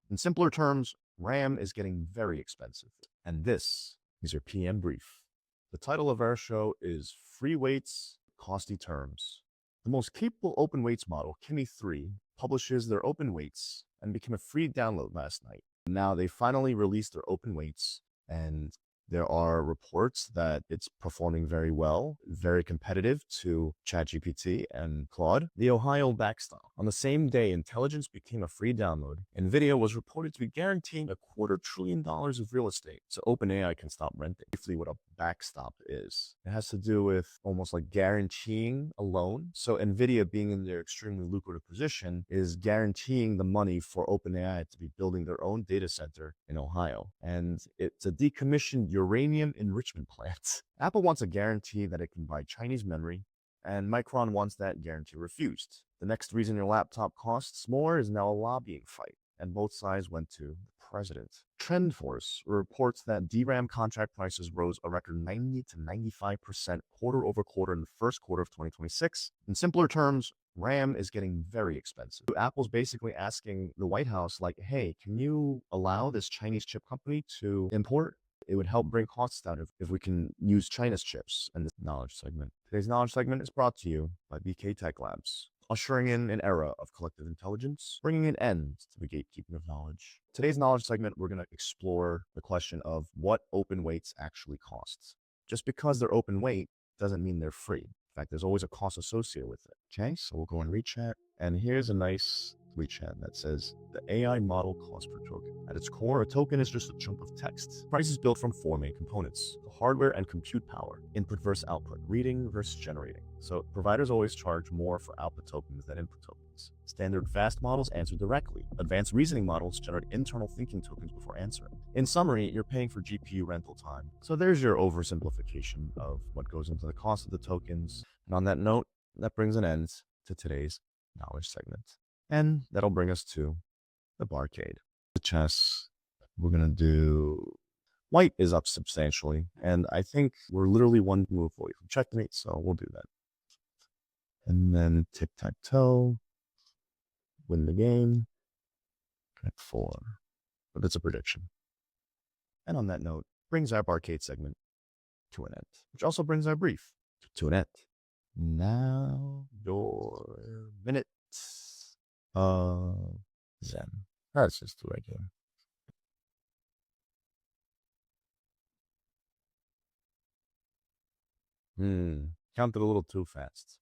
In simpler terms, RAM is getting very expensive. And this is your PM brief. The title of our show is Free Weights, Costly Terms. The most capable open weights model, Kimi 3, publishes their open weights and became a free download last night. Now they finally released their open weights, and there are reports that it's performing very well, very competitive to ChatGPT and Claude. The Ohio Backstop. On the same day intelligence became a free download, Nvidia was reported to be guaranteeing $250 billion of real estate so OpenAI can stop renting. Briefly, what a backstop is. It has to do with almost like guaranteeing a loan. So Nvidia, being in their extremely lucrative position, is guaranteeing the money for OpenAI to be building their own data center in Ohio. And it's a decommissioned uranium enrichment plant. Apple wants a guarantee that it can buy Chinese memory, and Micron wants that guarantee refused. The next reason your laptop costs more is now a lobbying fight, and both sides went to the president. TrendForce reports that DRAM contract prices rose a record 90 to 95% quarter over quarter in the first quarter of 2026. In simpler terms, RAM is getting very expensive. Apple's basically asking the White House, like, hey, can you allow this Chinese chip company to import? It would help bring costs down if we can use China's chips in this knowledge segment. Today's knowledge segment is brought to you by BK Tech Labs, ushering in an era of collective intelligence, bringing an end to the gatekeeping of knowledge. Today's knowledge segment, we're going to explore the question of what open weights actually cost. Just because they're open weight doesn't mean they're free. In fact, there's always a cost associated with it. Okay, so we'll go and read chat. And here's a nice tweet chat that says, the AI model cost per token. At its core, a token is just a chunk of text. Price is built from four main components: the hardware and compute power, input versus output, reading versus generating. So providers always charge more for output tokens than input tokens. Standard fast models answer directly. Advanced reasoning models generate internal thinking tokens before answering. In summary, you're paying for GPU rental time. So there's your oversimplification of what goes into the cost of the tokens. And on that note, that brings an end to today's knowledge segment. And that'll bring us to the barcade. The chess, we're going to do... White is up substantially, and I think we're literally one move away from checkmate, so we'll do that. And then tic-tac-toe, win the game, at 4. But it's a prediction. And on that note, brings our barcade segment to an end, which also brings our brief to an end. Now, your minute Zen. That's just the regular. Counted a little too fast.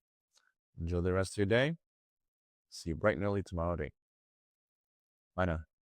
Enjoy the rest of your day. See you bright and early tomorrow day. Bye now.